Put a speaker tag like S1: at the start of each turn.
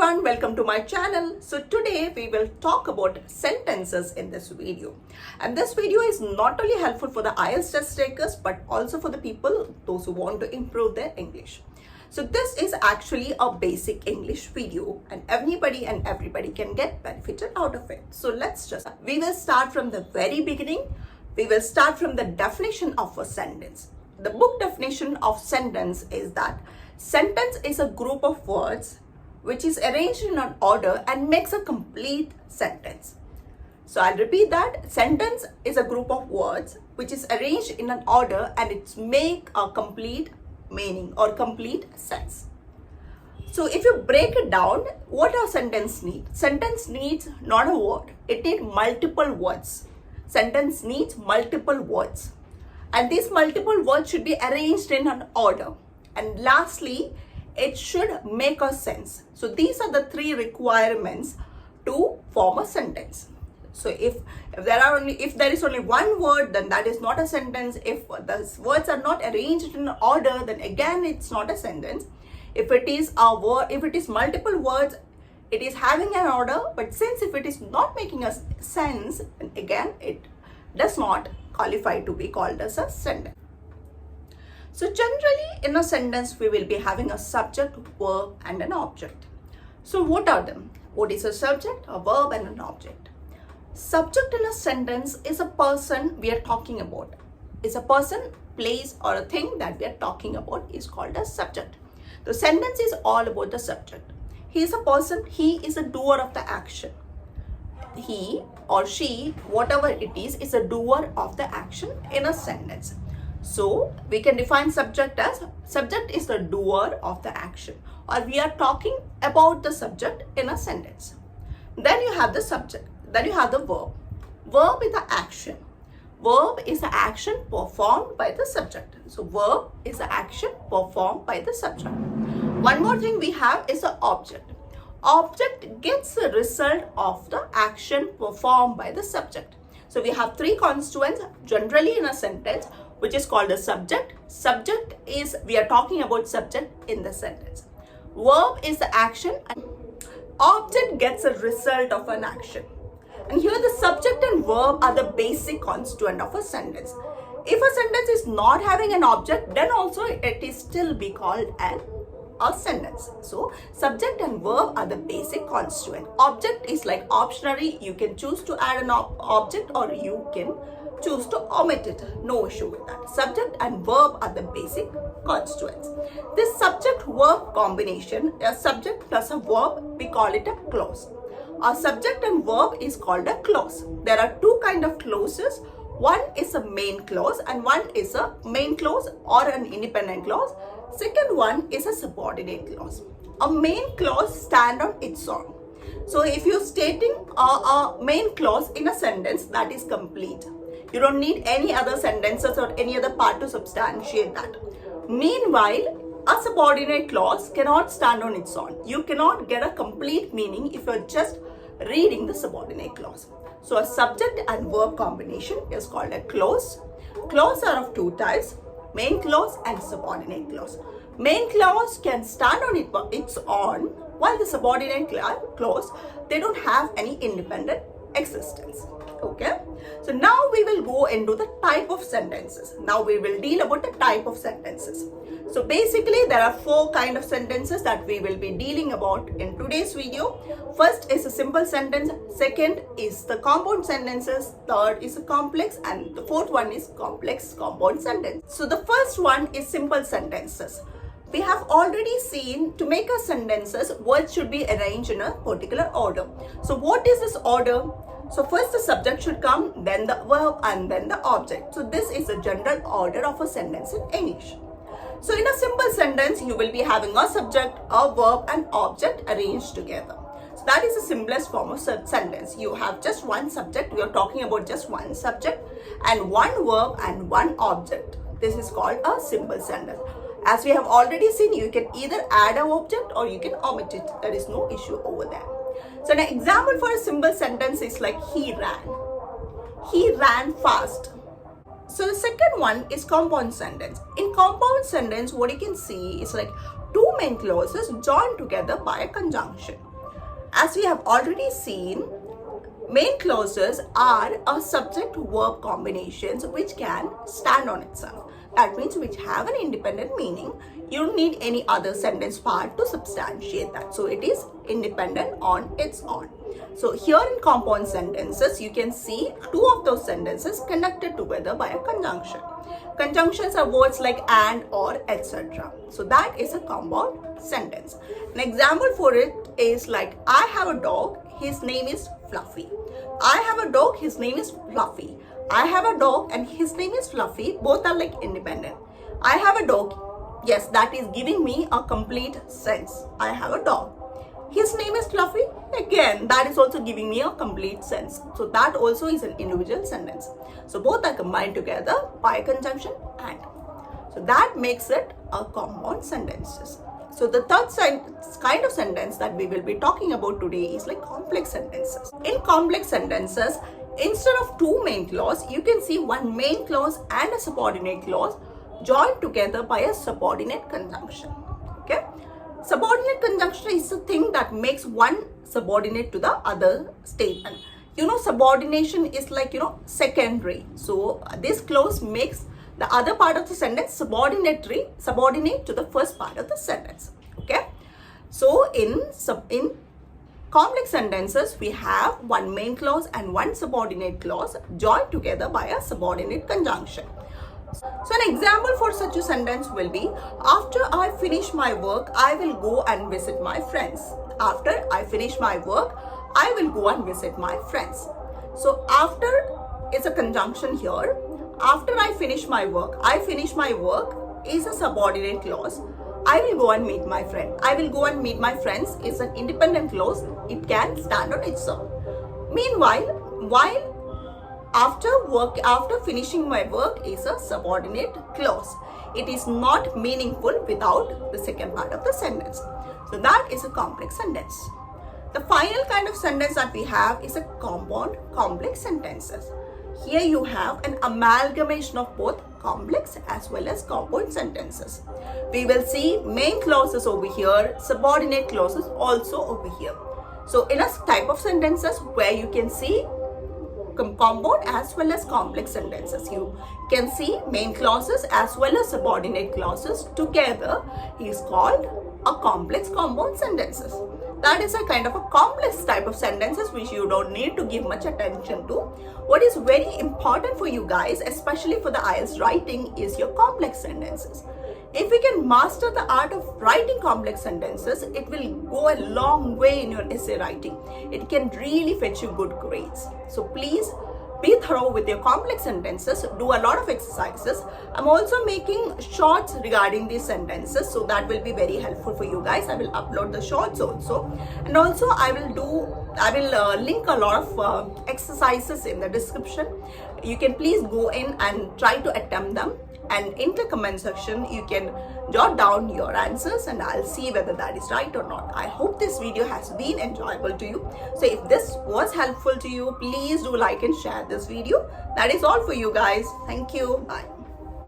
S1: everyone, welcome to my channel. So today we will talk about sentences in this video. And this video is not only helpful for the IELTS test takers but also for the people, those who want to improve their English. So this is actually a basic English video and everybody can get benefited out of it. So we will start from the very beginning. We will start from the definition of a sentence. The book definition of sentence is that sentence is a group of words which is arranged in an order and makes a complete sentence. So I'll repeat that. Sentence is a group of words which is arranged in an order and it's make a complete meaning or complete sense. So if you break it down, what a sentence needs? Sentence needs not a word. It needs multiple words. Sentence needs multiple words. And these multiple words should be arranged in an order. And lastly, it should make a sense. So these are the three requirements to form a sentence. So if there is only one word, then that is not a sentence. If the words are not arranged in order, then again it's not a sentence. If it is multiple words, it is having an order, but since if it is not making a sense, then again it does not qualify to be called as a sentence. So generally in a sentence we will be having a subject, verb and an object. So what are them? What is a subject, a verb and an object? Subject in a sentence is a person we are talking about. Is a person, place or a thing that we are talking about is called a subject. The sentence is all about the subject. He is a person, he is a doer of the action. He or she, whatever it is a doer of the action in a sentence. So we can define subject as subject is the doer of the action, or we are talking about the subject in a sentence. Then you have the subject, then you have the verb. Verb is the action. Verb is the action performed by the subject. So verb is the action performed by the subject. One more thing we have is the object. Object gets the result of the action performed by the subject. So we have three constituents generally in a sentence, which is called a subject. Subject is, we are talking about subject in the sentence. Verb is the action and object gets a result of an action. And here the subject and verb are the basic constituent of a sentence. If a sentence is not having an object, then also it is still be called a sentence. So subject and verb are the basic constituent. Object is like optionary. You can choose to add an object or you can choose to omit it. No issue with that. Subject and verb are the basic constituents. This subject verb combination, a subject plus a verb, we call it a clause. A subject and verb is called a clause. There are two kind of clauses. One is a main clause and one is a main clause or an independent clause. Second one is a subordinate clause. A main clause stands on its own. So if you're stating a main clause in a sentence, that is complete. You don't need any other sentences or any other part to substantiate that. Meanwhile, a subordinate clause cannot stand on its own. You cannot get a complete meaning if you're just reading the subordinate clause. So a subject and verb combination is called a clause. Clause are of two types, main clause and subordinate clause. Main clause can stand on its own, while the subordinate clause, they don't have any independent existence. Okay, so now we will go into the type of sentences. Now we will deal about the type of sentences. So basically there are four kind of sentences that we will be dealing about in today's video. First is a simple sentence, second is the compound sentences, third is a complex, and the fourth one is complex compound sentence. So the first one is simple sentences. We have already seen to make a sentences, words should be arranged in a particular order. So what is this order? So first the subject should come, then the verb and then the object. So this is the general order of a sentence in English. So in a simple sentence, you will be having a subject, a verb and object arranged together. So that is the simplest form of sentence. You have just one subject. We are talking about just one subject and one verb and one object. This is called a simple sentence. As we have already seen, you can either add an object or you can omit it. There is no issue over there. So an example for a simple sentence is like he ran. He ran fast. So the second one is compound sentence. In compound sentence, what you can see is like two main clauses joined together by a conjunction. As we have already seen, main clauses are a subject-verb combinations which can stand on itself. That means which have an independent meaning. You don't need any other sentence part to substantiate that. So it is independent on its own. So here in compound sentences, you can see two of those sentences connected together by a conjunction. Conjunctions are words like and, or, etc. So that is a compound sentence. An example for it is like, I have a dog, his name is Fluffy. I have a dog, his name is Fluffy. I have a dog and his name is Fluffy. Both are like independent. I have a dog. Yes, that is giving me a complete sense. I have a dog. His name is Fluffy. Again, that is also giving me a complete sense. So that also is an individual sentence. So both are combined together by a conjunction and. So that makes it a compound sentences. So the third kind of sentence that we will be talking about today is like complex sentences. In complex sentences, instead of two main clause, you can see one main clause and a subordinate clause joined together by a subordinate conjunction. Okay. Subordinate conjunction is the thing that makes one subordinate to the other statement. Subordination is like, secondary. So this clause makes the other part of the sentence subordinate to the first part of the sentence. Okay. So in complex sentences, we have one main clause and one subordinate clause joined together by a subordinate conjunction. So an example for such a sentence will be, after I finish my work, I will go and visit my friends. After I finish my work, I will go and visit my friends. So after is a conjunction here. After I finish my work is a subordinate clause. I will go and meet my friend. I will go and meet my friends is an independent clause. It can stand on its own. Meanwhile, after finishing my work is a subordinate clause. It is not meaningful without the second part of the sentence. So that is a complex sentence. The final kind of sentence that we have is a compound complex sentences. Here you have an amalgamation of both complex as well as compound sentences. We will see main clauses over here, subordinate clauses also over here. So in a type of sentences where you can see compound as well as complex sentences, you can see main clauses as well as subordinate clauses together is called a complex compound sentences. That is a kind of a complex type of sentences which you don't need to give much attention to. What is very important for you guys, especially for the IELTS writing, is your complex sentences. If we can master the art of writing complex sentences, it will go a long way in your essay writing. It can really fetch you good grades. So please be thorough with your complex sentences. Do a lot of exercises. I'm also making shorts regarding these sentences, so that will be very helpful for you guys. I will upload the shorts also, and also I will link a lot of exercises in the description. You can please go in and try to attempt them, and in the comment section you can jot down your answers and I'll see whether that is right or not. I hope this video has been enjoyable to you. So if this was helpful to you, please do like and share this video. That is all for you guys. Thank you. Bye.